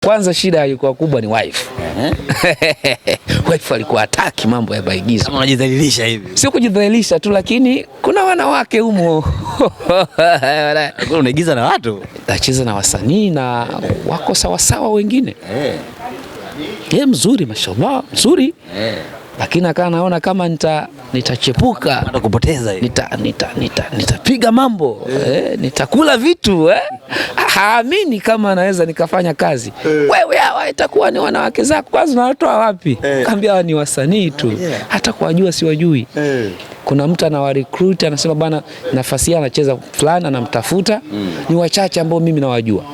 Kwanza shida ilikuwa kubwa ni wife. Wife alikuwa hataki mambo ya maigizo. Kama unajidhalilisha hivi. Sio kujidhalilisha tu, lakini kuna wanawake humo. Unaigiza na watu? Nacheza na wasanii na wako sawasawa wengine. Mzuri mashallah, mzuri. Lakini akawa naona kama nitachepuka, hata kupoteza hivi. Nitapiga mambo, nitakula vitu, haamini kama naweza nikafanya kazi. Wewe hawa itakuwa ni wanawake zako, kwanza unatoa wapi? Kaambia ni wasanii tu. Hata kuwajua siwajui. Kuna mtu anawa recruit anasema bana nafasi anacheza fulani anamtafuta, ni wachache ambao mimi nawajua.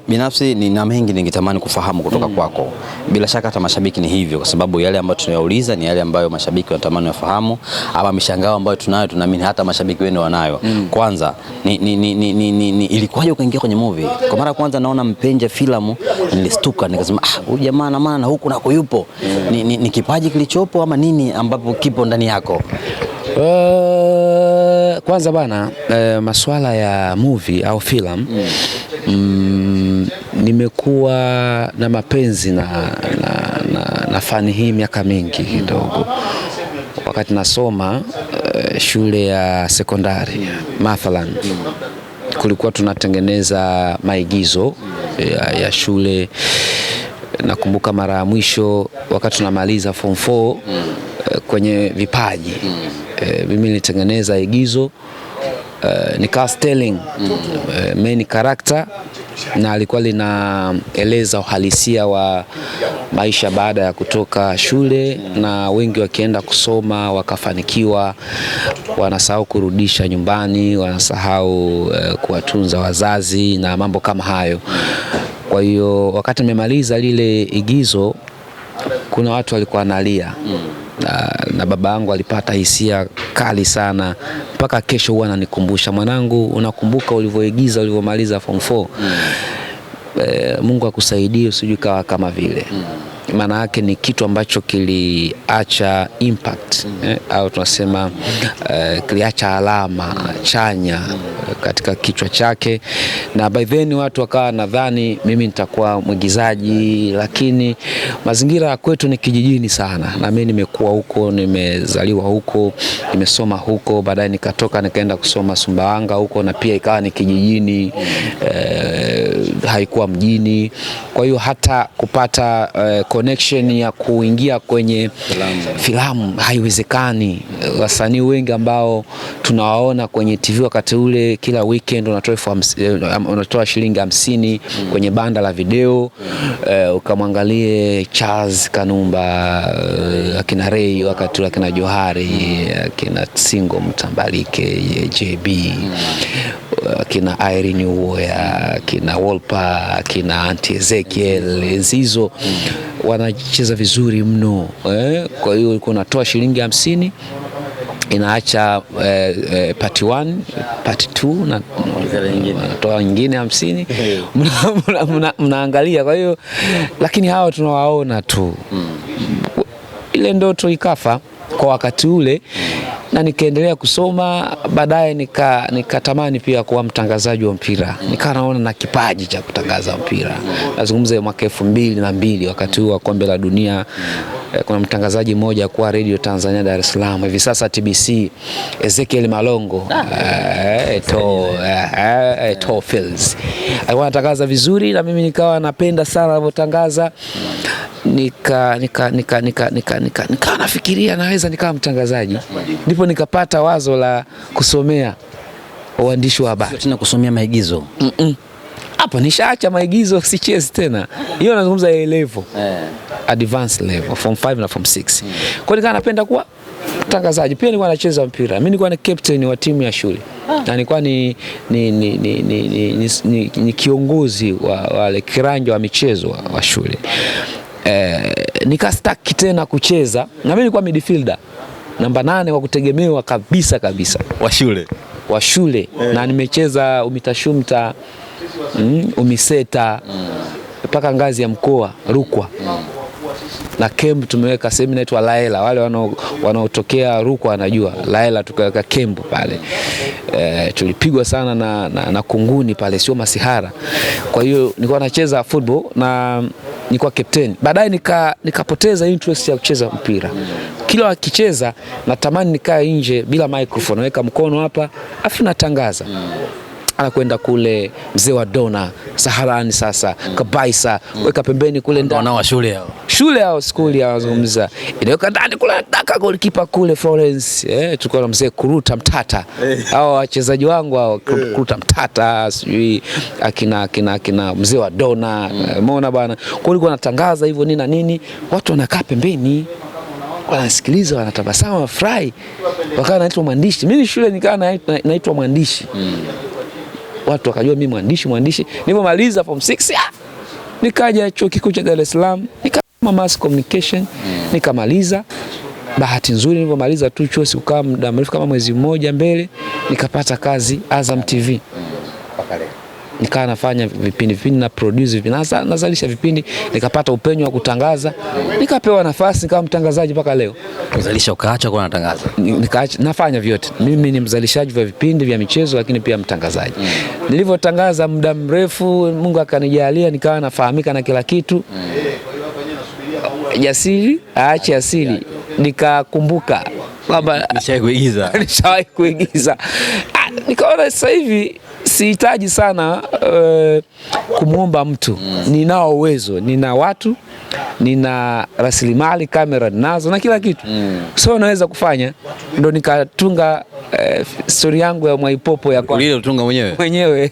Binafsi nina mengi ningetamani kufahamu kutoka kwako. Bila shaka hata mashabiki ni hivyo, kwa sababu yale ambayo tunayauliza ni yale ambayo mashabiki wanatamani wafahamu, ama mishangao ambayo tunaamini hata mashabiki wenu wanayo. Kwanza ilikuwaje ukaingia kwenye movie? Kwa mara kwanza naona Mpenja filamu nilistuka, nikasema huyu jamaa na maana huku nako yupo. Ni kipaji kilichopo ama nini ambapo kipo ndani yako? Kwanza bana, masuala ya movie au film, nimekuwa na mapenzi na fani hii miaka mingi kidogo. Wakati nasoma shule ya sekondari mathalan, kulikuwa tunatengeneza maigizo ya shule. Nakumbuka mara ya mwisho wakati tunamaliza form 4 kwenye vipaji, mimi nilitengeneza igizo, ni casting main character, na alikuwa linaeleza uhalisia wa maisha baada ya kutoka shule, na wengi wakienda kusoma wakafanikiwa wanasahau kurudisha nyumbani, wanasahau kuwatunza wazazi na mambo kama hayo. Kwa hiyo wakati nimemaliza lile igizo, kuna watu walikuwa analia, na baba yangu alipata hisia kali sana, mpaka kesho huwa ananikumbusha, mwanangu, unakumbuka ulivyoigiza ulivyomaliza form 4? Mungu akusaidie usije kawa kama vile. Maana yake ni kitu ambacho kiliacha impact, au tunasema kiliacha alama chanya katika kichwa chake, na by then watu wakawa nadhani mimi nitakuwa mwigizaji, lakini mazingira kwetu ni kijijini sana, na mimi nimekuwa huko, nimezaliwa huko, nimesoma huko, baadaye nikatoka nikaenda kusoma Sumbawanga huko, na pia ikawa ni kijijini, haikuwa mjini. Kwa hiyo hata kupata connection ya kuingia kwenye filamu haiwezekani. Wasanii wengi ambao tunawaona kwenye TV wakati ule, kila weekend unatoa shilingi 50 kwenye banda la video, ukamwangalie Charles Kanumba, akina Ray wakati ule, akina Johari, akina Singo Mtambalike, JB, akina Irene Uwoya, akina Wolper, akina Auntie Ezekiel, hizo wanacheza vizuri mno. Kwa hiyo ulikuwa unatoa shilingi 50, inaacha part 1, part 2 na natoa nyingine 50, mnaangalia. Kwa hiyo lakini hawa tunawaona tu. Ile ndoto ikafa kwa wakati ule, na nikaendelea kusoma. Baadaye nikatamani pia kuwa mtangazaji wa mpira, nikawa naona na kipaji cha kutangaza mpira. Nazungumza mwaka 2002, wakati huo wa kombe la dunia. Kuna mtangazaji mmoja kwa Radio Tanzania Dar es Salaam, hivi sasa TBC, Ezekiel Malongo, Fields, alikuwa anatangaza vizuri, na mimi nikawa napenda sana anavyotangaza. Nika nafikiria naweza nikawa mtangazaji. Ndipo nikapata wazo la kusomea uandishi wa habari. Tuna kusomea maigizo. Hapo nishaacha maigizo, sichezi tena. Hiyo nazungumza A level, advanced level, form 5 na form 6. Kwa hiyo napenda kuwa mtangazaji. Pia nilikuwa nacheza mpira. Mimi nilikuwa ni captain wa timu ya shule. Na nilikuwa ni kiongozi wa wale kiranja wa michezo wa shule. Nikastaki tena kucheza, na mimi nilikuwa midfielder namba 8 wa kutegemewa kabisa wa shule. Na nimecheza umitashumta, umiseta, mpaka ngazi ya mkoa Rukwa. na camp tumeweka sehemu inaitwa Laela, wale wanaotokea Rukwa wanajua Laela, tukaweka camp pale. Tulipigwa sana na kunguni pale, sio masihara. Kwa hiyo nilikuwa nacheza football na nilikuwa captain. Baadaye nikapoteza interest ya kucheza mpira. Kila wakicheza natamani nikae nje bila microphone, naweka mkono hapa afu natangaza. Anakwenda kule mzee wa Dona Saharani sasa Kabaisa, weka pembeni kule ndani. Wana wa shule hao skuli wazungumza. Inaweka ndani kule nataka goalkeeper kule Florence. Tulikuwa na mzee Kuruta Mtata. Hao wachezaji wangu hao Kuruta Mtata, sijui akina mzee wa Dona. Umeona bwana. Kwa hiyo natangaza hivyo nini na nini, watu wanakaa pembeni wanasikiliza, wanatabasamu, wanafurahi. Wakawa naitwa mwandishi. Mimi shule nikawa naitwa mwandishi. Watu wakajua mimi mwandishi. Nilipomaliza form 6 nikaja chuo kikuu cha Dar es Salaam, nikasoma mass communication, nikamaliza. Bahati nzuri nilipomaliza tu chuo sikukaa muda mrefu kama mwezi mmoja mbele nikapata kazi Azam TV. Nikawa nafanya vipindi na produce nazalisha vipindi, nikapata upenyo wa kutangaza, nikapewa nafasi kama mtangazaji mpaka leo. Kuzalisha ukaacha kwa natangaza? Nikaacha, nafanya vyote. Mimi ni mzalishaji wa vipindi vya michezo lakini pia mtangazaji. Nilivyotangaza muda mrefu, Mungu akanijalia nikawa nafahamika na kila kitu. Jasiri, aache asili. Nikakumbuka kwamba nishawahi kuigiza. Nikaona sasa hivi sihitaji sana kumuomba mtu. Ninao uwezo, nina watu, nina rasilimali, kamera nazo na kila kitu. So naweza kufanya. Ndo nikatunga story yangu ya Mwaipopo ya kwa. Ile utunga mwenyewe.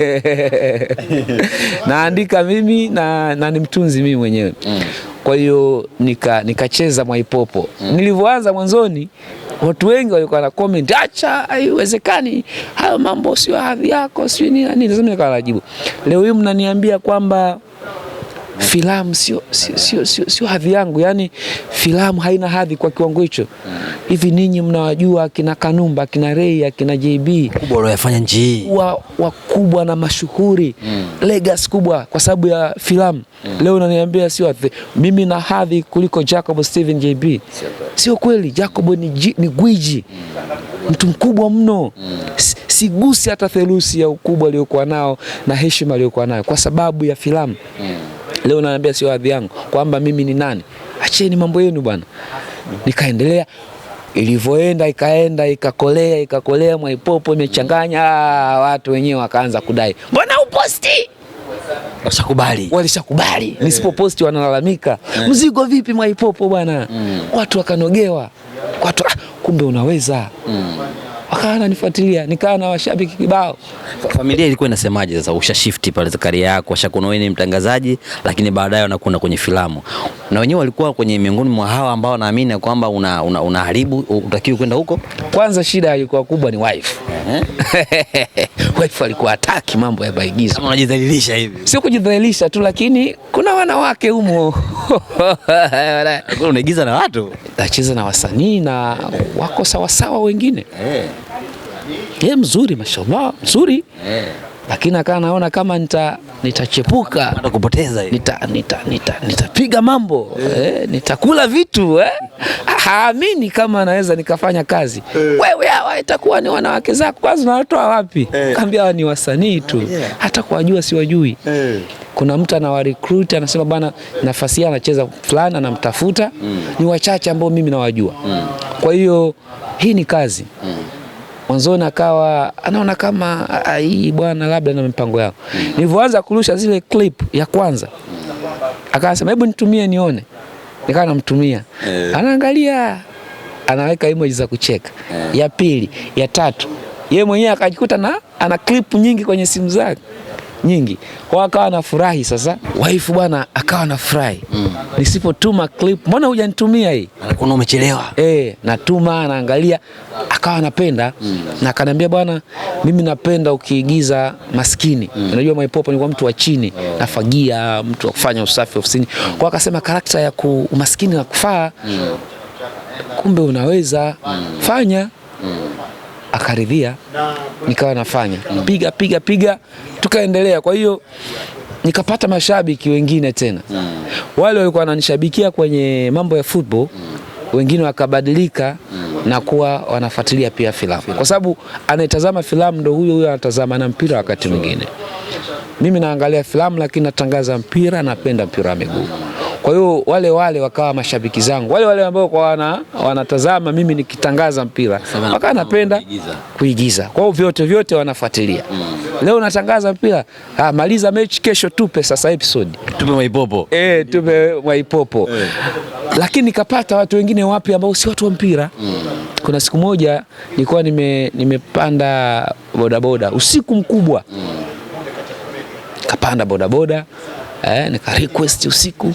Naandika mimi na ni mtunzi mimi mwenyewe. Kwa hiyo nikacheza Mwaipopo. Nilivyoanza mwanzoni watu wengi walikuwa na comment, acha haiwezekani, hayo mambo sio hadhi yako, sio nini. Lazima nikawajibu. Leo hii mnaniambia kwamba filamu sio hadhi yangu, yani filamu haina hadhi kwa kiwango hicho. Hivi ninyi mnawajua akina Kanumba, akina Ray, akina JB kubwa waliyofanya nje, wakubwa na mashuhuri, legacy kubwa kwa sababu ya filamu. Leo unaniambia sio hadhi. Mimi na hadhi kuliko Jacob Steven JB. Sio kweli. Jacob ni gwiji, mtu mkubwa mno. Sigusi hata theluthi ya ukubwa aliokuwa nao na heshima aliyokuwa nayo kwa sababu ya filamu. Leo unaniambia sio hadhi yangu, kwamba mimi ni nani? Acheni mambo yenu bwana. Nikaendelea, ilivyoenda ikakolea Mwaipopo imechanganya, watu wenyewe wakaanza kudai, mbona uposti? Walishakubali. Nisipoposti wanalalamika. Mzigo vipi Mwaipopo bwana? Watu wakanogewa. Kumbe unaweza. Wakaana nifuatilia, nikaa na washabiki kibao. Familia ilikuwa inasemaje sasa ushashifti pale za career yako, washakuona wewe ni mtangazaji lakini baadaye unakwenda kwenye filamu? Na wenyewe walikuwa kwenye miongoni mwa hawa ambao naamini kwamba unaharibu utakiwa kwenda huko? Kwanza shida ilikuwa kubwa ni wife. Wife alikuwa hataki mambo ya maigizo. Kama unajidhalilisha hivi. Sio kujidhalilisha tu, lakini kuna wanawake humo. Unaigiza na watu? Nacheza na wasanii na wako sawa wengine. Mzuri mashallah, mzuri. Lakini akawa naona kama nitachepuka, hata kupoteza hivi. Nitapiga mambo, nitakula vitu, haamini kama naweza nikafanya kazi. Wewe hawa itakuwa ni wanawake zako, kwanza unawatoa wapi? Kaambia ni wasanii tu. Hata kuwajua siwajui. Kuna mtu anawa recruit anasema bana nafasi ya anacheza fulani anamtafuta. Ni wachache ambao mimi nawajua. Kwa hiyo hii ni kazi. Mwanzoni akawa anaona kama hii bwana labda na mpango yao. Nilipoanza kurusha zile clip ya kwanza, akasema hebu nitumie nione. Nikawa namtumia. Anaangalia, anaweka emoji za kucheka. Ya pili, ya tatu. Yeye mwenyewe akajikuta ana clip nyingi kwenye simu zake. Nyingi. Kwa akawa anafurahi sasa. Wife bwana akawa anafurahi. Nisipotuma clip, mbona hujanitumia hii? Alikuwa umechelewa. Natuma, anaangalia, akawa anapenda. Na akaniambia bwana mimi napenda ukiigiza maskini. Unajua Mwaipopo ni kwa mtu wa chini, nafagia, mtu wa kufanya usafi ofisini. Kwa akasema karakta ya umaskini na kufaa. Kumbe unaweza fanya. Akaridhia, nikawa nafanya. Piga tukaendelea. Kwa hiyo nikapata mashabiki wengine tena. Wale walikuwa wananishabikia kwenye mambo ya football, wengine wakabadilika na kuwa wanafuatilia pia filamu. Kwa sababu anayetazama filamu ndo huyo anatazama na mpira wakati mwingine. Mimi naangalia filamu lakini natangaza mpira, napenda mpira wa miguu. Kwa hiyo wale wakawa mashabiki zangu. Wale ambao kwa wanatazama mimi nikitangaza mpira, wakawa napenda kuigiza. Kwa hiyo vyote wanafuatilia. Leo natangaza mpira, maliza mechi kesho tupe sasa episode. Tupe Mwaipopo. Tupe Mwaipopo. Lakini nikapata watu wengine wapi ambao si watu wa mpira. Kuna siku moja nilikuwa nimepanda bodaboda usiku mkubwa. Kapanda bodaboda, nika request usiku.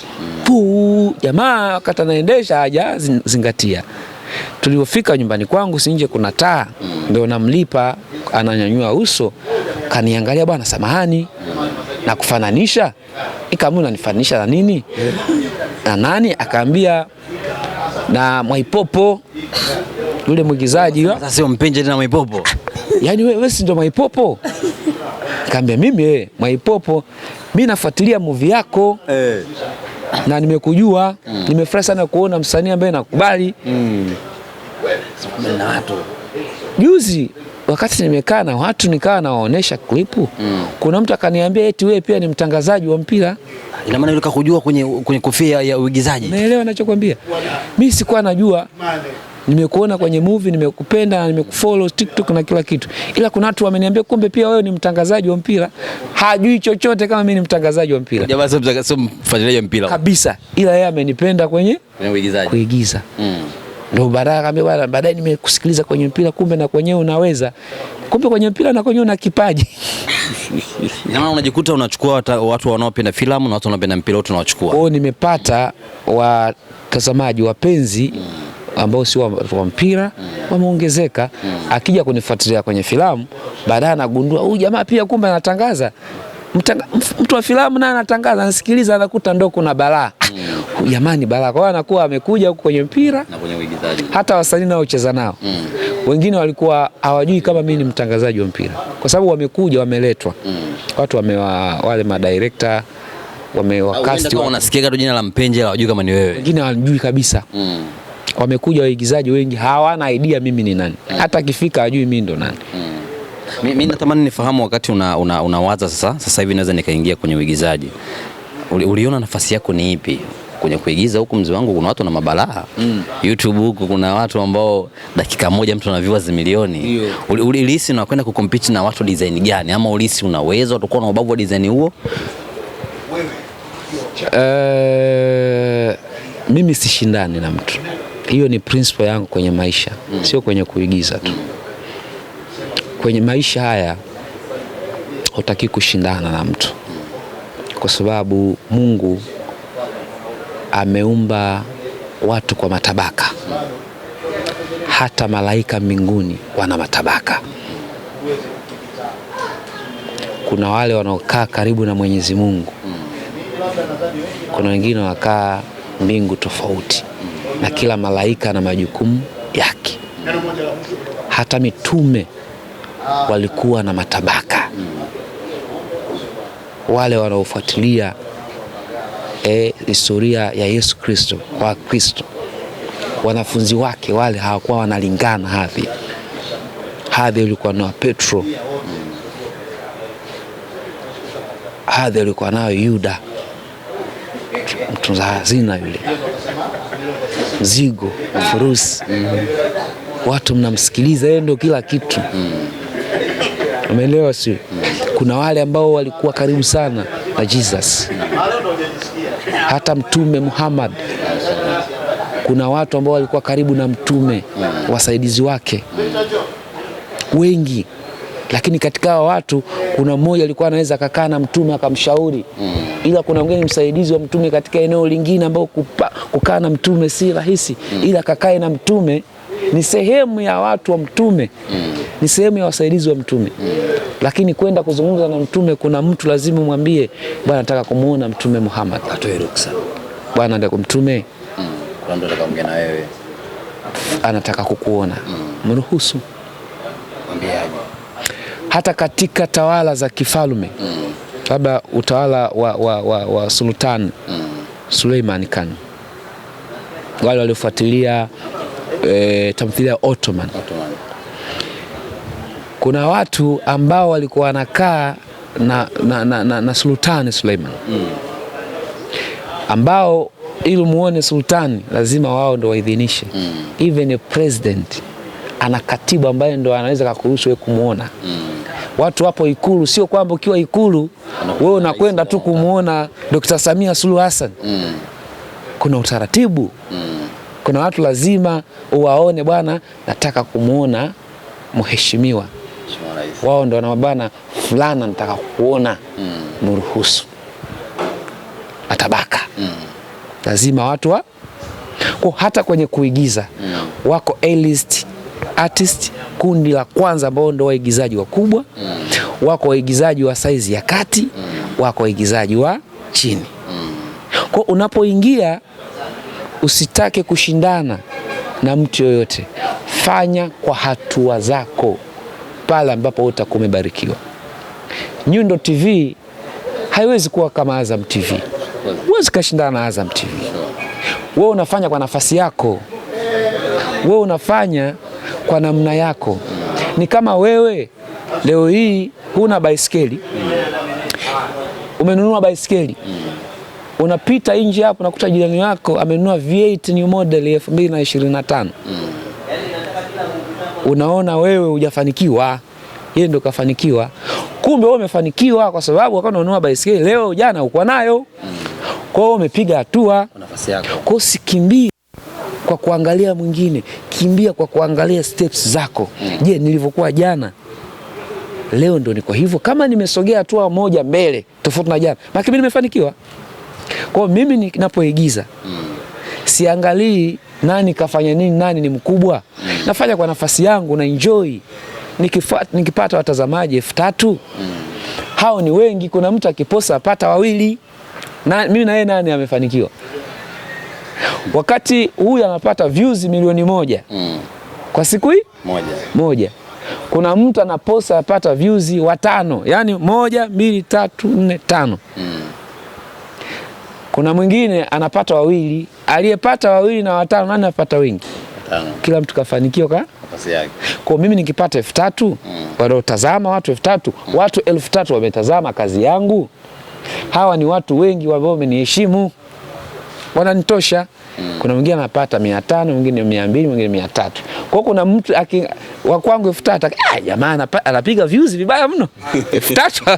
Jamaa wakati anaendesha haja zingatia. Tulipofika nyumbani kwangu si nje kuna taa, ndio namlipa, ananyanyua uso, kaniangalia, bwana samahani, na kufananisha. Nikamwona nifananisha na nini? Na nani? Akaambia na Mwaipopo, yule mwigizaji. Sasa sio mpenje tena Mwaipopo. Yaani wewe si ndo Mwaipopo? Nikamwambia mimi Mwaipopo, mimi nafuatilia movie yako. Na nimekujua, nimefurahi sana kuona msanii ambaye nakubali. Na watu. Juzi wakati nimekaa na watu nikawa nawaonesha klipu, kuna mtu akaniambia eti wewe pia ni mtangazaji wa mpira. Ina maana yule kakujua kwenye kofia ya uigizaji. Naelewa ninachokwambia. Mimi sikuwa najua. Nimekuona kwenye movie, nimekupenda na nimekufollow TikTok na kila kitu. Ila kuna watu wameniambia kumbe pia wewe ni mtangazaji wa mpira. Hajui chochote kama mimi ni mtangazaji wa mpira. Jamaa sio mfuatiliaji wa mpira kabisa. Ila yeye amenipenda kwenye uigizaji. Kuigiza. Ndio baadaye akaniambia baadaye nimekusikiliza kwenye mpira, kumbe na kwenyewe unaweza. Kumbe kwenye mpira na kwenyewe una kipaji. Ina maana unajikuta unachukua watu wanaopenda filamu na watu wanaopenda mpira wote unawachukua. Nimepata watazamaji wapenzi ambao si wa mpira wameongezeka. Akija kunifuatilia kwenye filamu, baadaye anagundua huyu jamaa pia kumbe anatangaza. Mtu wa filamu naye anatangaza, anasikiliza, anakuta ndo kuna balaa. Jamani balaa. Kwa hiyo anakuwa amekuja huko kwenye mpira na kwenye uigizaji. Hata wasanii nao cheza nao. Wengine walikuwa hawajui kama mimi ni mtangazaji wa mpira. Kwa sababu wamekuja, wameletwa. Watu wale madirector wamewakasti. Wanasikia tu jina la mpenje, hawajui kama ni wewe. Wengine hawajui kabisa. Wamekuja waigizaji wengi hawana idea mimi ni nani. Hata akifika hajui mimi ndo nani. Mimi natamani nifahamu wakati unawaza sasa hivi naweza nikaingia kwenye uigizaji. Uliona nafasi yako ni ipi kwenye kuigiza? Huku mzee wangu kuna watu na mabalaa. YouTube huku kuna watu ambao dakika moja mtu ana viewers milioni. Ulihisi unakwenda kucompete na watu design gani, ama ulihisi unaweza utakuwa na ubavu wa design huo? Mimi sishindani na mtu. Hiyo ni principle yangu kwenye maisha, sio kwenye kuigiza tu. Kwenye maisha haya hutaki kushindana na mtu, kwa sababu Mungu ameumba watu kwa matabaka. Hata malaika mbinguni wana matabaka. Kuna wale wanaokaa karibu na Mwenyezi Mungu, kuna wengine wanakaa mbingu tofauti, na kila malaika na majukumu yake. Hata mitume walikuwa na matabaka. Wale wanaofuatilia historia ya Yesu Kristo, wa Kristo, wanafunzi wake wale hawakuwa wanalingana hadhi. Hadhi ilikuwa na Petro, hadhi ilikuwa nayo Yuda mtunza hazina yule, mzigo, furusi. Watu mnamsikiliza yeye ndio kila kitu. Umeelewa sio? Kuna wale ambao walikuwa karibu sana na Jesus. Hata Mtume Muhammad, kuna watu ambao walikuwa karibu na mtume, wasaidizi wake wengi. Lakini katika hao watu kuna mmoja alikuwa anaweza kukaa na mtume akamshauri. Ila kuna mwingine msaidizi wa mtume katika eneo lingine ambao kukaa na mtume si rahisi, ila kakae na mtume ni sehemu ya watu wa mtume. Ni sehemu ya wasaidizi wa mtume. Lakini kwenda kuzungumza na mtume, kuna mtu lazima umwambie, bwana nataka kumuona Mtume Muhammad. Atoe ruksa. Bwana ndio mtume. Kuna mtu anataka kuongea na wewe. Anataka kukuona. Mruhusu. Mwambiaje? Hata katika tawala za kifalme labda utawala wa Sultan Suleiman Khan, wale waliofuatilia tamthilia Ottoman. Kuna watu ambao walikuwa wanakaa na Sultan Suleiman ambao ili muone sultani lazima wao ndo waidhinishe. Even a president ana katiba ambayo ndo anaweza kukuruhusu wewe kumuona. Watu wapo Ikulu, sio kwamba ukiwa Ikulu wewe unakwenda tu kumuona Dr. Samia Suluhu Hassan. Kuna utaratibu. Kuna watu lazima uwaone, bwana nataka kumuona mheshimiwa. Wao ndo wanabana fulana nataka kuona, mruhusu. Atabaka. Lazima watu kwa hata kwenye kuigiza wako A-list artist, kundi la kwanza ambao ndio waigizaji wakubwa, wako waigizaji wa size ya kati, wako waigizaji wa chini. Kwa unapoingia usitake kushindana na mtu yoyote, fanya kwa hatua zako pale ambapo utakuwa umebarikiwa. Nyundo TV haiwezi kuwa kama Azam TV. Huwezi kashindana na Azam TV. Wewe unafanya kwa nafasi yako. Wewe unafanya kwa namna yako. Ni kama wewe leo hii huna baisikeli. Umenunua baisikeli. Unapita nje hapo unakuta jirani yako amenunua V8 new model 2025. Unaona wewe hujafanikiwa, yeye ndo kafanikiwa. Kumbe wewe umefanikiwa kwa sababu wakati unanunua baisikeli leo jana uko nayo. Kwa hiyo umepiga hatua kwa nafasi yako. Kwa usikimbie kwa kuangalia mwingine, kimbia kwa kuangalia steps zako. Je, nilivyokuwa jana leo ndo niko hivyo? Kama nimesogea hatua moja mbele tofauti na jana, maana mimi nimefanikiwa. Kwa mimi ninapoigiza siangalii nani kafanya nini, nani ni mkubwa. Nafanya kwa nafasi yangu na enjoy. Nikipata watazamaji 3000, hao ni wengi. Kuna mtu akiposa apata 2, na mimi na yeye nani amefanikiwa? Wakati huyu anapata views milioni 1 kwa siku hii moja. Kuna mtu anaposa apata views 5, yani 1 2 3 4 5. Kuna mwingine anapata 2, aliyepata 2 na 5 nani apata wengi? 5. Kila mtu kafanikiwa kwa nafasi yake. Kwa mimi nikipata 3000, wanaotazama watu 3000, watu 3000 wametazama kazi yangu. Hawa ni watu wengi ambao wameniheshimu, wananitosha. Kuna mwingine anapata 500, mwingine 200, mwingine 300. Kwa kuna mtu wa kwangu 3000, jamaa anapiga views vibaya mno. 3000.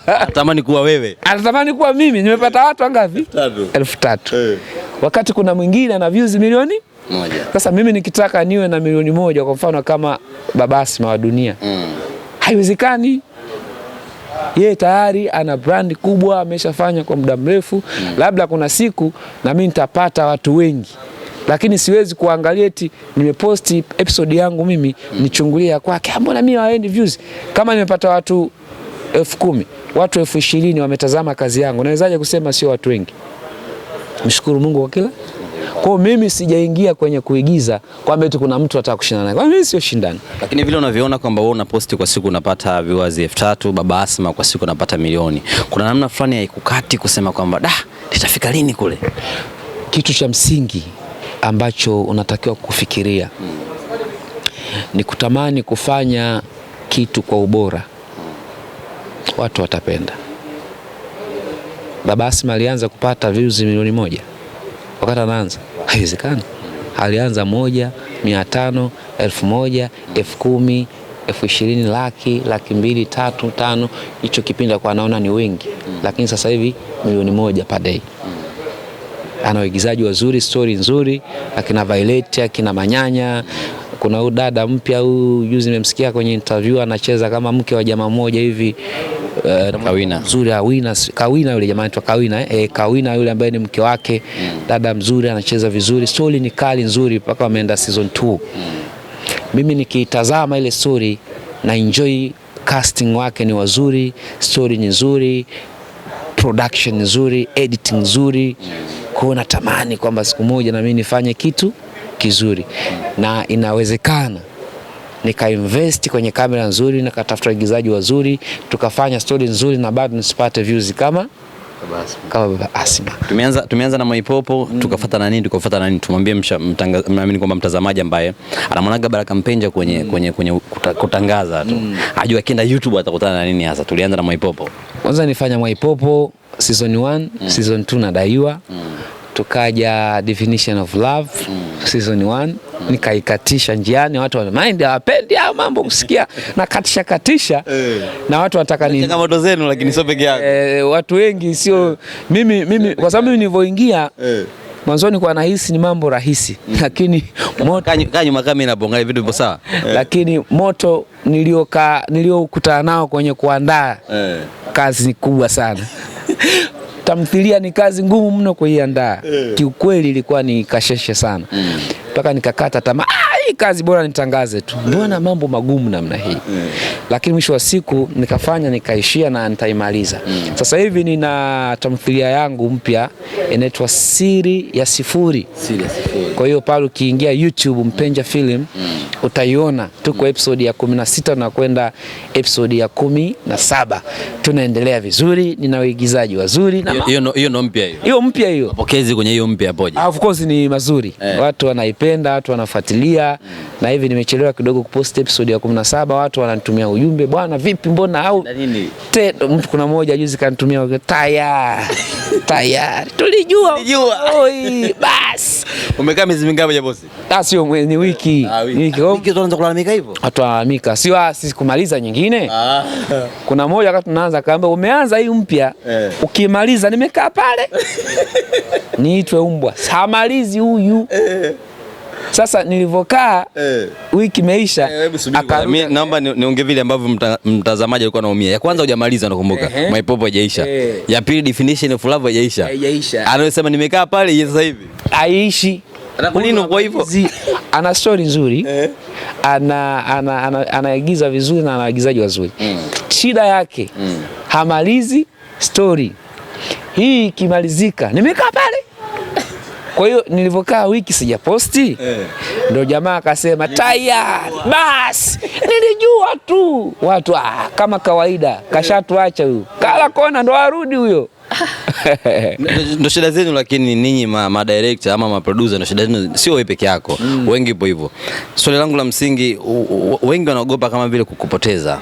Anatamani kuwa wewe. Anatamani kuwa mimi. Nimepata watu wangapi? 3000. Wakati kuna mwingine ana views milioni 1. Sasa mimi nikitaka niwe na milioni 1 kwa mfano kama Baba Asma wa Dunia, haiwezekani. Yeye tayari ana brand kubwa, ameshafanya kwa muda mrefu. Labda kuna siku na mimi nitapata watu wengi, lakini siwezi kuangalia eti nimeposti episode yangu mimi nichungulia kwake, mbona mimi haendi views. Kama nimepata watu 10,000, watu 20,000 wametazama kazi yangu, nawezaje kusema sio watu wengi? Mshukuru Mungu kwa kila. Kwa mimi sijaingia kwenye kuigiza kwamba eti kuna mtu anataka kushindana naye. Kwa mimi sio shindani. Lakini vile unavyoona kwamba wewe unaposti kwa siku unapata viewers 3000, Baba Asma kwa siku unapata milioni. Kuna namna fulani haikukati kusema kwamba nitafika lini kule? Kitu cha msingi ambacho unatakiwa kufikiria ni kutamani kufanya kitu kwa ubora. Watu watapenda. Baba Asma alianza kupata views milioni 1 wakati anaanza. Haiwezekani. Alianza 1, 500, 1000, 10,000, 20,000, laki, 200,000, 3, 5. Hicho kipindi kwa anaona ni wengi. Lakini sasa hivi milioni 1 per day. Ana waigizaji wazuri, story nzuri, akina Violet, akina Manyanya. Kuna huyu dada mpya huyu juzi nimemsikia kwenye interview anacheza kama mke wa jamaa mmoja hivi. Kawina. Mzuri, Kawina yule jamaa anaitwa Kawina, Kawina yule ambaye ni mke wake. Dada mzuri, anacheza vizuri, story ni kali nzuri mpaka wameenda season 2. Mimi nikitazama ile story na enjoy, casting wake ni wazuri, story ni nzuri, production nzuri, editing nzuri. Kwa natamani kwamba siku moja na mimi nifanye kitu kizuri, na inawezekana Nika-invest kwenye kamera nzuri, nikatafuta waigizaji wazuri, tukafanya story nzuri na bado nisipate views kama Baba Asma. Tumeanza na Mwaipopo, tukafuata na nini, tumwambie mnaamini kwamba mtazamaji ambaye anamwonaga Baraka Mpenja kwenye kutangaza tu. Ajua akienda YouTube atakutana na nini hasa. Tulianza na Mwaipopo. Kwanza nifanya Mwaipopo season 1, season 2 nadaiwa. Tukaja Definition of Love season 1, nikaikatisha njiani, watu wa mind hawapendi haya mambo kusikia na katisha na watu wanataka nini changamoto zenu, lakini sio peke yako. Watu wengi sio mimi kwa sababu mimi nilivyoingia mwanzoni kwa nahisi ni mambo rahisi, lakini moto nyuma kamera bonga vitu vipo sawa, lakini moto niliokutana nao kwenye kuandaa kazi ni kubwa sana. Tamthilia ni kazi ngumu mno kuiandaa. Kiukweli ilikuwa ni kasheshe sana. Mpaka nikakata tamaa, hii kazi bora nitangaze tu. Mbona mambo magumu namna hii? Lakini mwisho wa siku nikafanya, nikaishia na nitaimaliza. Sasa hivi nina tamthilia yangu mpya inaitwa Siri ya Sifuri. Kwa hiyo pale ukiingia YouTube Mpenja Film utaiona. Tuko episode ya 16 na kwenda episode ya 17. Tunaendelea vizuri, nina waigizaji wazuri. Hiyo ndo mpya hiyo. Hiyo mpya hiyo. Mapokezi kwenye hiyo mpya poje? Of course ni mazuri. Watu wanaipenda, watu wanafuatilia. Na hivi nimechelewa kidogo kupost episode ya 17, watu wananitumia ujumbe, bwana vipi mbona au nini? Mtu kuna mmoja juzi kanitumia tayari. Tulijua. Oi, bas. Umekaa miezi mingapi bosi? Sio ni wiki. Wiki tunaanza kulalamika hivyo? Watu walalamika. Sio sisi kumaliza nyingine. Kuna mmoja wakati tunaanza kaambia umeanza hii mpya. Ukimaliza nimekaa pale. Niitwe umbwa. Samalizi huyu. Sasa nilivokaa wiki imeisha, mimi naomba niongee vile ambavyo mtazamaji alikuwa anaumia. Ya kwanza hujamaliza nakumbuka. Mwaipopo hajaisha. Ya pili Definition of Love hajaisha. Anasema nimekaa pale sasa hivi. Aishi. Kwa nini kwa hivyo? Ana story nzuri. Anaigiza vizuri na anaigizaji wazuri. Shida yake hamalizi story. Hii kimalizika nimekaa pale. Kwa hiyo nilivokaa wiki sijaposti, ndio jamaa akasema tayari. Bas, nilijua tu. Watu kama kawaida, kashatuacha huyo. Kala kona ndo arudi huyo. Ndo shida zenu, lakini ninyi ma director ama ma producer ndo shida zenu, sio wewe peke yako. Wengi ipo hivyo. Swali langu la msingi, wengi wanaogopa kama vile kukupoteza.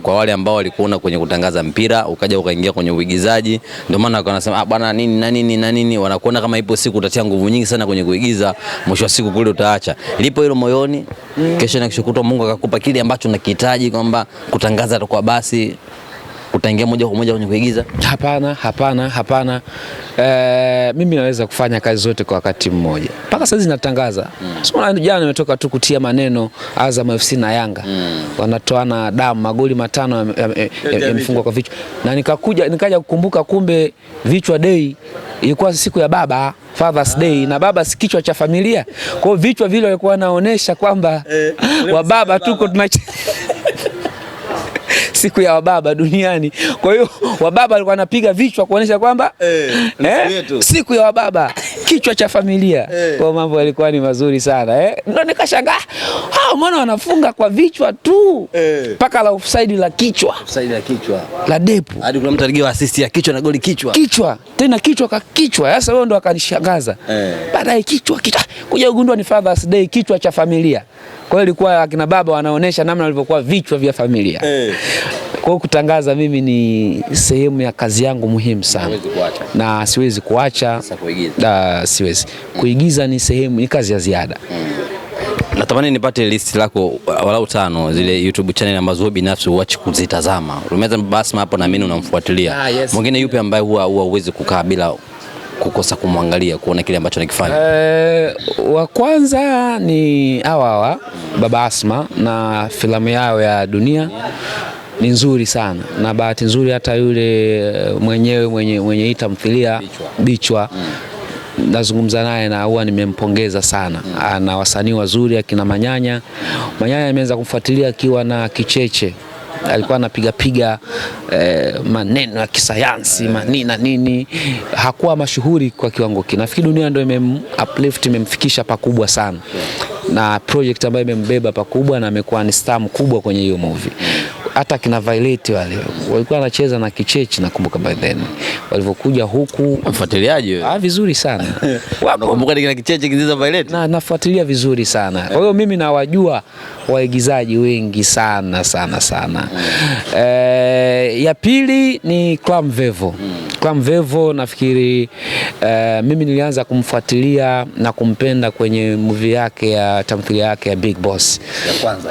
Kwa wale ambao walikuona kwenye kutangaza mpira ukaja ukaingia kwenye uigizaji, ndio maana wanasema bwana nini na nini, wanakuona kama ipo siku utatia nguvu nyingi sana kwenye kuigiza, mwisho wa siku kule utaacha. Lipo hilo moyoni? Kesho na kesho kutwa Mungu akakupa kile ambacho unakihitaji kwamba kutangaza atakuwa basi utaingia moja kwa moja kwenye kuigiza? Hapana. Mimi naweza kufanya kazi zote kwa wakati mmoja. Mpaka sasa natangaza. Sio jana nimetoka tu kutia maneno Azam FC na Yanga. Wanatoana damu, magoli 5 yamefungwa kwa vichwa. Na nikaja kukumbuka kumbe vichwa day ilikuwa siku ya baba, Father's Day, na baba si kichwa cha familia. Kwa hiyo vichwa vile walikuwa wanaonesha kwamba wa baba tuko tunacheza siku ya wababa duniani. Kwa hiyo wababa walikuwa wanapiga vichwa kuonesha kwamba siku ya wababa, kichwa cha familia. Kwa mambo yalikuwa ni mazuri sana. Ndio nikashangaa, hao mbona wanafunga kwa vichwa tu? Paka la offside la kichwa. La depu. Hadi kuna mtu aligiwa assist ya kichwa na goli kichwa. Tena kichwa kwa kichwa. Sasa wao ndio wakanishangaza. Baadaye kichwa kuja kugundua ni Father's Day, kichwa cha familia. Kwa hiyo ilikuwa akina baba wanaonesha namna walivyokuwa vichwa vya familia. Kwa hiyo kutangaza mimi ni sehemu ya kazi yangu muhimu sana. Na siwezi kuacha. Siwezi. Kuigiza ni sehemu, ni kazi ya ziada. Natamani nipate list lako walau 5 zile YouTube channel ambazo binafsi huachi kuzitazama. Umeanza basi hapo na mimi unamfuatilia. Mwingine yupi ambaye huwa huwezi kukaa bila kukosa kumwangalia kuona kile ambacho anakifanya? Wa kwanza ni hawa Baba Asma na filamu yao ya Dunia. Ni nzuri sana, na bahati nzuri hata yule mwenyewe mwenye tamthilia Bichwa nazungumza naye na huwa nimempongeza sana. Ana wasanii wazuri akina Manyanya ameanza kumfuatilia akiwa na Kicheche. Alikuwa anapiga maneno ya kisayansi nini. Hakuwa mashuhuri kwa kiwango kile. Nafikiri Dunia ndio uplift imemfikisha pakubwa sana. na project ambayo imembeba pakubwa na amekuwa ni star mkubwa kwenye hiyo movie. Hata kina Violet wale walikuwa wanacheza na Kichechi, nakumbuka by then walivyokuja huku. Mfuatiliaji wewe? Vizuri sana. Nakumbuka kina Kichechi kiziza Violet. Na nafuatilia vizuri sana. Kwa hiyo mimi nawajua waigizaji wengi sana. Ya pili ni Clam Vevo. Clam Vevo nafikiri mimi nilianza kumfuatilia na kumpenda kwenye movie yake ya tamthilia yake ya Big Boss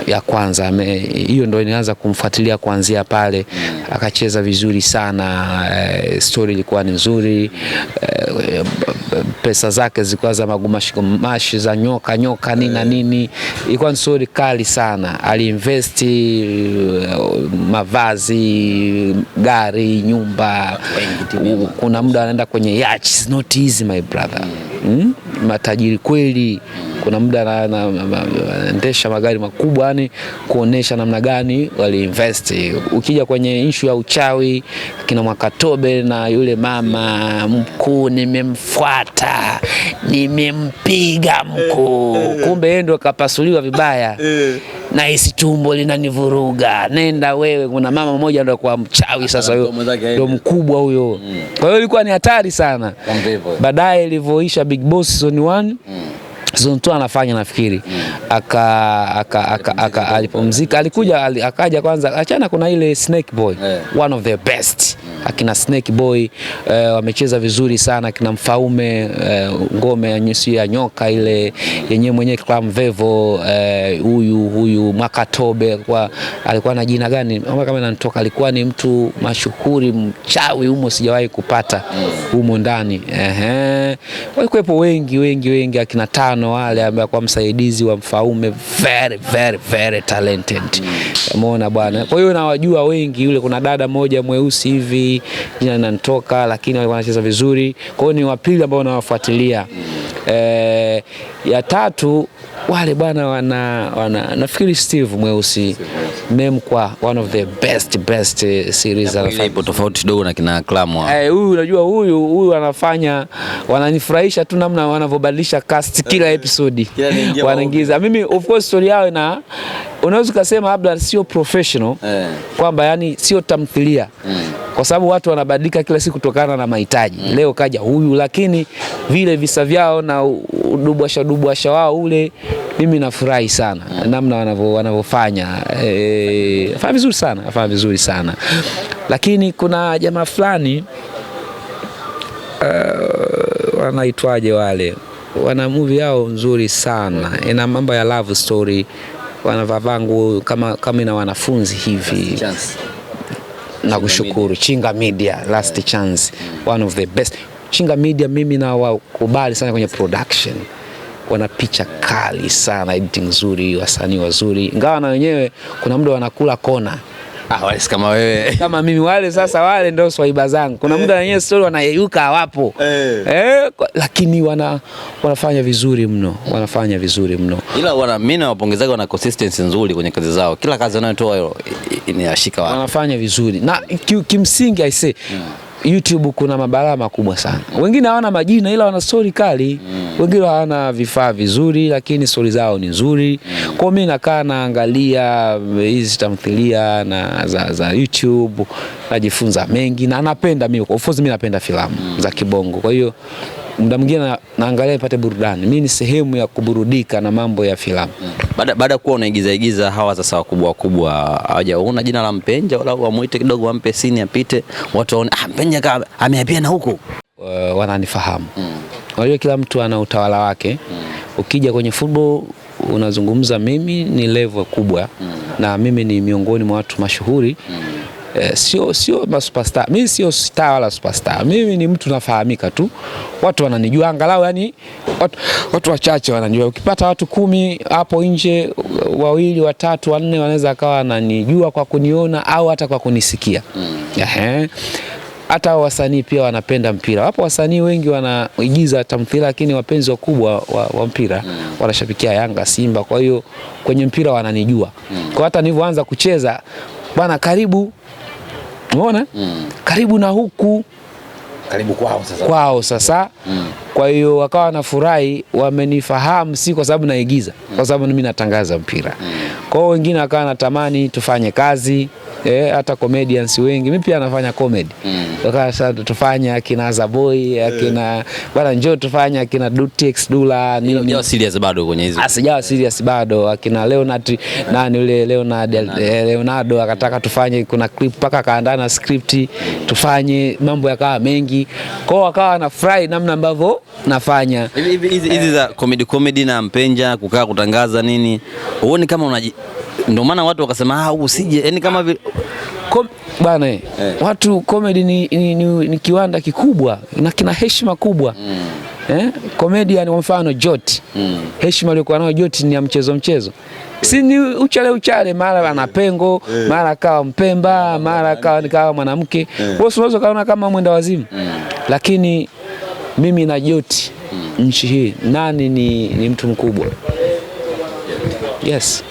ya kwanza. Hiyo ndio nilianza kumfuatilia kuanzia pale. Akacheza vizuri sana, story ilikuwa ni nzuri, pesa zake zilikuwa za magumashi za nyoka nini na nini. Ilikuwa ni story kali sana. Aliinvest mavazi, gari, nyumba. Kuna muda anaenda kwenye yacht. It's not easy my brother. Matajiri kweli. Kuna muda anaendesha magari makubwa, yani kuonesha namna gani waliinvest. Ukija kwenye issue ya uchawi, kina Mwakatobe na yule mama mkuu, nimemfuata, nimempiga mkuu, kumbe yeye ndo kapasuliwa vibaya na hisi tumbo linanivuruga, nenda wewe. Kuna mama mmoja ndo kwa mchawi sasa, huyo ndo mkubwa huyo. Kwa hiyo ilikuwa ni hatari sana. Baadaye ilivyoisha Big Boss season 1, season 2 anafanya nafikiri alipomzika, alikuja akaja kwanza, achana kuna ile Snake Boy, one of the best. Akina Snake Boy wamecheza vizuri sana, kina Mfaume, ngome ya nyusi ya nyoka ile yenyewe mwenyewe Clam Vevo, huyu Mwakatobe alikuwa na jina gani kama inanitoka, alikuwa ni mtu mashuhuri mchawi humo, sijawahi kupata humo ndani. Walikuwepo wengi akina Tano wale ambao kwa msaidizi wa Mfaume, very talented. Umeona bwana. Kwa hiyo nawajua wengi. Yule kuna dada moja mweusi hivi jina linanitoka, lakini walikuwa wanacheza vizuri. Kwa hiyo ni wapili ambao nawafuatilia. Ya tatu wale bwana nafikiri Steve mweusi Memkwa, one of the best series anafanya. Ipo tofauti kidogo na kina Clam. Huyu unajua huyu anafanya, wananifurahisha tu namna wanavyobadilisha cast kila episode. Wanaingiza. Mimi of course story yao na unaweza kusema labda sio professional, kwamba yani sio tamthilia. Kwa sababu watu wanabadilika kila siku kutokana na mahitaji. Leo kaja huyu, lakini vile visa vyao na udubwasha wao ule, mimi nafurahi sana namna wanavyofanya. Afanya vizuri sana. Lakini kuna jamaa fulani wanaitwaje wale, wana movie yao nzuri sana, ina mambo ya love story, wanavaa nguo kama ina wanafunzi hivi. Na kushukuru Chinga Media, Last Chance, one of the best. Chinga Media mimi na wakubali sana kwenye production. Wana picha kali sana, editing nzuri, wasanii wazuri. Ingawa na wenyewe kuna muda wanakula kona. Wale kama wewe. Kama mimi wale sasa, wale ndio swaiba zangu. Kuna muda wenyewe story wanayeyuka hawapo. Lakini wanafanya vizuri mno. Ila mimi nawapongeza wana consistency nzuri kwenye kazi zao. Kila kazi wanayotoa inashika wao. Wanafanya vizuri. Na kimsingi I say YouTube kuna mabalaa makubwa sana. Wengine hawana majina ila wana story kali. Wengine hawana vifaa vizuri lakini story zao ni nzuri. Kwa mimi nakaa naangalia hizi tamthilia na za YouTube, najifunza mengi na napenda mimi. Of course mimi napenda filamu za kibongo. Kwa hiyo muda mwingine naangalia nipate burudani. Mimi ni sehemu ya kuburudika na mambo ya filamu. Baada kuwa unaigiza hawa sasa wakubwa hawajaona jina la Mpenja wala wamuite kidogo wampe scene apite, watu waone Mpenja kama ameapia na huko. Wananifahamu. Unajua kila mtu ana utawala wake. Ukija kwenye football unazungumza, mimi ni level kubwa na mimi ni miongoni mwa watu mashuhuri. Sio superstar. Mimi sio star wala superstar. Mimi ni mtu nafahamika tu. Watu wananijua angalau, yani watu wachache wananijua. Ukipata watu 10 hapo nje, 2, 3, 4 wanaweza akawa wananijua kwa kuniona au hata kwa kunisikia. Hata wasanii pia wanapenda mpira. Wapo wasanii wengi wanaigiza tamthilia lakini wapenzi wakubwa wa mpira wanashabikia Yanga, Simba. Kwa hiyo kwenye mpira wananijua. Kwa hata nilivyoanza kucheza, bwana karibu. Umeona? Karibu na huku. karibu kwao sasa. Kwa hiyo wakawa wanafurahi, wamenifahamu si kwa sababu naigiza, kwa sababu mimi natangaza mpira. Kwa hiyo wengine wakawa natamani tufanye kazi, hata comedians wengi, mimi pia nafanya comedy. Wakawa sasa tufanye akina Zaboy, akina bwana njoo tufanye akina Dutex Dula nini. Sijawa serious bado kwenye hizo. Sijawa serious bado, akina Leonard nani yule Leonardo akataka tufanye, kuna clip paka kaandana script tufanye, mambo yakawa mengi. Kwa hiyo wakawa na fry namna ambavyo nafanya. Hizi za comedy na Mpenja kukaa kutangaza nini, uone kama ndio maana watu wakasema usije, yani kama vile bana watu comedy ni kiwanda kikubwa na kina heshima kubwa. Comedian kwa mfano Joti, heshima aliyokuwa nayo Joti ni ya mchezo. Si ni uchale mara ana pengo, mara kawa Mpemba, mara kawa mwanamke. Wewe unaweza kaona kama mwenda wazimu. Lakini mimi na Joti nchi hii nani ni mtu mkubwa? Yes.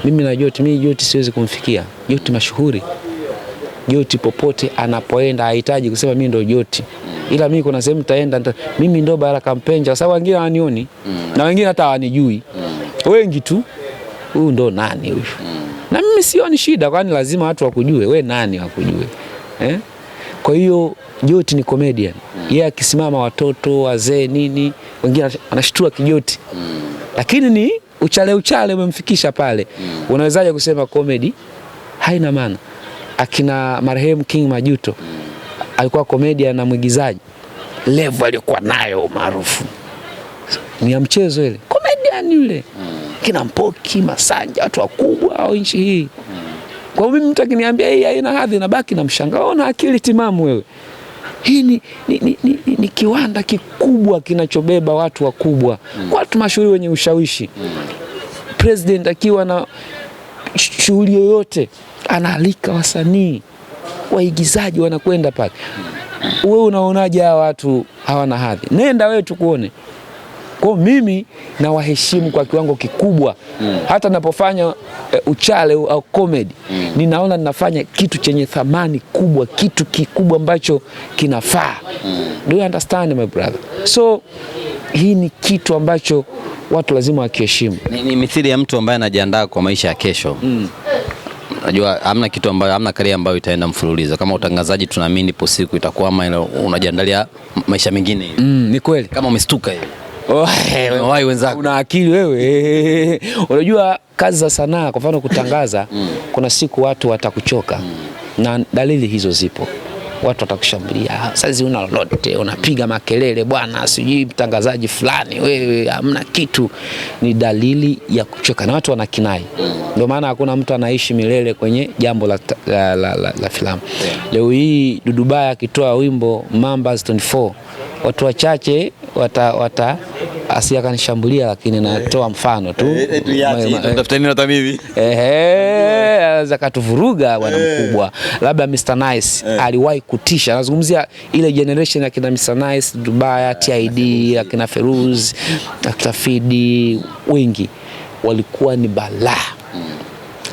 Mimi na Joti siwezi kumfikia. Joti mashuhuri. Joti popote anapoenda hahitaji kusema mimi ndo Joti. Ila mimi kuna sehemu taenda mimi ndo Baraka Mpenja, kwa sababu wengine hawanioni na wengine hata hawanijui. Wengi tu huyu ndo nani huyu. Na mimi sioni shida, kwani lazima watu wakujue we nani wakujue. Kwa hiyo Joti ni comedian. Yeye akisimama watoto, wazee nini, wengine anashtua kijoti. Lakini ni uchale umemfikisha pale. Unawezaje kusema comedy haina maana? Akina marehemu King Majuto alikuwa comedian na mwigizaji, level alikuwa nayo maarufu ni ya mchezo ile, comedian yule. Kina Mpoki, Masanja, watu wakubwa au nchi hii. Kwa mimi mtu akiniambia hii haina hadhi, nabaki na mshangao. Ona akili timamu wewe. Hii ni kiwanda kikubwa kinachobeba watu wakubwa, watu mashuhuri wenye ushawishi. President akiwa na shughuli yoyote anaalika wasanii, waigizaji wanakwenda pale. Wewe unaonaje hawa watu hawana hadhi? Nenda wewe tukuone. Kwa mimi na waheshimu kwa kiwango kikubwa. Hata ninapofanya uchale au comedy, ninaona ninafanya kitu chenye thamani kubwa, kitu kikubwa ambacho kinafaa. Do you understand my brother? So hii ni kitu ambacho watu lazima wakiheshimu. Ni mithili ya mtu ambaye anajiandaa kwa maisha ya kesho. Najua hamna kitu ambayo, hamna career ambayo itaenda mfululizo. Kama utangazaji tunaamini ipo siku itakuwa ama unajiandalia maisha mengine. Ni kweli. Kama umestuka hivi. Wewe wenzako una akili wewe. Unajua kazi za sanaa, kwa mfano kutangaza, kuna siku watu watakuchoka. Na dalili hizo zipo. Watu watakushambulia, sasa una lolote, unapiga makelele bwana, sijui mtangazaji fulani wewe hamna kitu. Ni dalili ya kuchoka na watu wanakinai. Ndio maana hakuna mtu anaishi milele kwenye jambo la filamu. Leo hii Dudubaya akitoa wimbo Mambas 24, watu wachache asiyakanishambulia, lakini natoa mfano tu. Tafuteni hata mimi. Anaweza katuvuruga bwana mkubwa. Labda Mr Nice aliwahi kutisha. Nazungumzia ile generation ya kina Mr Nice, Dudubaya, TID, akina Feruz, akina Fidi, wengi walikuwa ni balaa.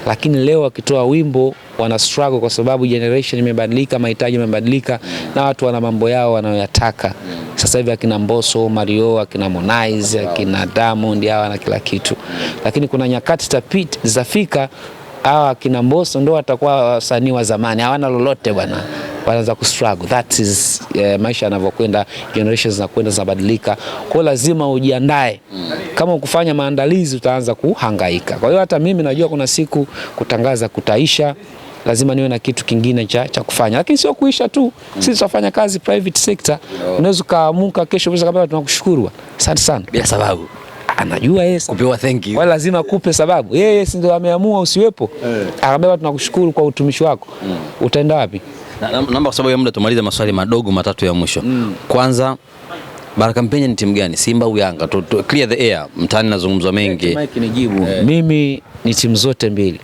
Lakini leo wakitoa wimbo wana struggle kwa sababu generation imebadilika, mahitaji yamebadilika na watu wana mambo yao wanayoyataka. Sasa hivi akina Mbosso, Mario, akina Harmonize, akina Diamond hawa na kila kitu. Lakini kuna nyakati zitafika hawa akina Mbosso ndio watakuwa wasanii wa zamani, hawana lolote bwana. Wanaanza kustruggle. That is maisha yanavyokwenda, generations zinakwenda zinabadilika. Kwa hiyo lazima ujiandae. Kama ukufanya maandalizi utaanza kuhangaika. Kwa hiyo hata mimi najua kuna siku kutangaza kutaisha, lazima niwe na kitu kingine cha kufanya. Lakini sio kuisha tu. Sisi tunafanya kazi private sector. Unaweza kaamuka kesho unaweza kama tunakushukuru. Asante sana. Bila sababu. Anajua yeye kupewa thank you. Wala lazima kupe sababu. Yeye si ndio ameamua usiwepo. Akabeba tunakushukuru kwa utumishi wako. Utaenda wapi? Naomba kwa sababu ya muda tumalize maswali madogo matatu ya mwisho. Kwanza, Baraka Mpenja ni timu gani? Simba au Yanga? Clear the air. Mtaani nazungumzwa mengi. Mike nijibu. Mimi ni timu zote mbili.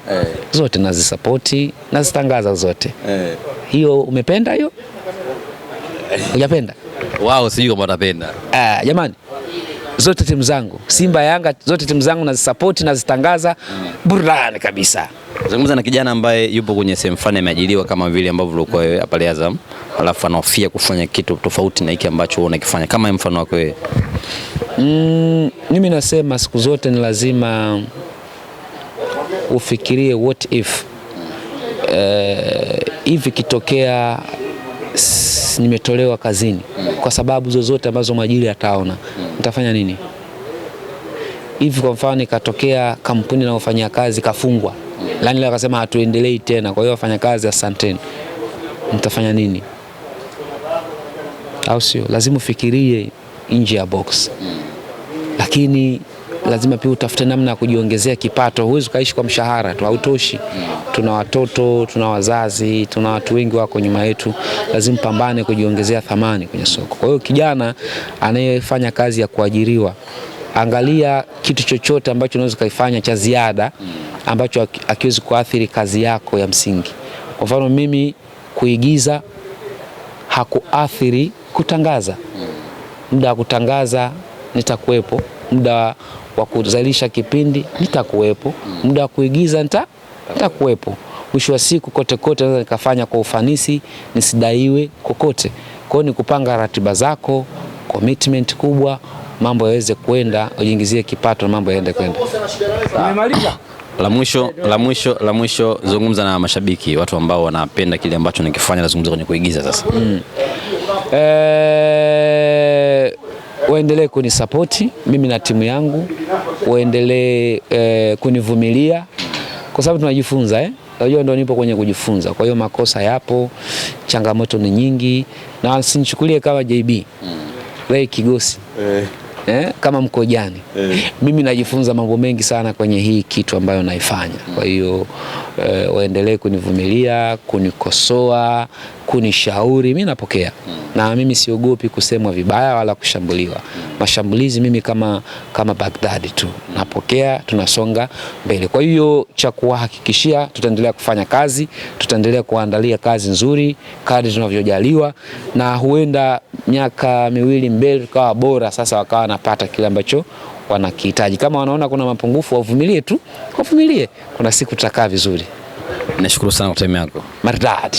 Zote nazisupporti, nazitangaza zote. Hiyo umependa hiyo? Hujapenda? Wao sijui kama watapenda. Jamani. Zote timu zangu, Simba, Yanga, zote timu zangu nazisupport, nazitangaza burudani kabisa. Zungumza na kijana ambaye yupo kwenye sehemu fulani ameajiriwa kama vile ambavyo ulikuwa wewe hapa Azam. alafu anahofia kufanya kitu tofauti na hiki ambacho wewe unakifanya, kama mfano wako wewe? Mimi nasema siku zote ni lazima ufikirie what if. Hivi kitokea nimetolewa kazini kwa sababu zozote ambazo mwajiri ataona, nitafanya nini? Hivi kwa mfano ikatokea kampuni inayofanyia kazi kafungwa, leo akasema hatuendelei tena, kwa hiyo wafanyakazi asanteni, nitafanya nini? Au sio? Lazima ufikirie nje ya box. Lakini lazima pia utafute namna ya kujiongezea kipato. Huwezi ukaishi kwa mshahara tu, hautoshi. Tuna watoto, tuna wazazi, tuna watu wengi wako nyuma yetu. Lazima pambane kujiongezea thamani kwenye soko. Kwa hiyo kijana anayefanya kazi ya kuajiriwa, angalia kitu chochote ambacho unaweza kaifanya cha ziada ambacho hakiwezi kuathiri kazi yako ya msingi. Kwa mfano mimi kuigiza hakuathiri kutangaza. Muda wa kutangaza nitakuwepo, muda wa kuzalisha kipindi nitakuwepo, muda wa kuigiza nitakuwepo. Mwisho wa siku kote naweza nikafanya kwa ufanisi, nisidaiwe kokote. Kwa hiyo ni kupanga ratiba zako, commitment kubwa, mambo yaweze kwenda, ujiingizie kipato, mambo yaende kwenda. Nimemaliza. La mwisho zungumza na mashabiki, watu ambao wanapenda kile ambacho nikifanya, nazungumza kwenye kuigiza sasa. Waendelee kunisapoti mimi na timu yangu, waendelee kunivumilia kwa sababu tunajifunza. Unajua ndio nipo kwenye kujifunza. Kwa hiyo makosa yapo, changamoto ni nyingi, na usinichukulie kama JB. Wewe Kigosi. Kama Mkojani. Mimi najifunza mambo mengi sana kwenye hii kitu ambayo naifanya. Kwa hiyo waendelee kunivumilia, kunikosoa, kunishauri, mimi napokea. Na mimi siogopi kusemwa vibaya wala kushambuliwa. Mashambulizi mimi kama Baghdadi tu. Napokea, tunasonga mbele. Kwa hiyo cha kuhakikishia, tutaendelea kufanya kazi, tutaendelea kuandalia kazi nzuri kadri tunavyojaliwa, na huenda miaka miwili mbele tukawa bora, sasa wakawa wanapata kile ambacho wanakihitaji. Kama wanaona kuna mapungufu, wavumilie tu, wavumilie. Kuna siku tutakaa vizuri. Nashukuru sana kwa time yako. Maridadi.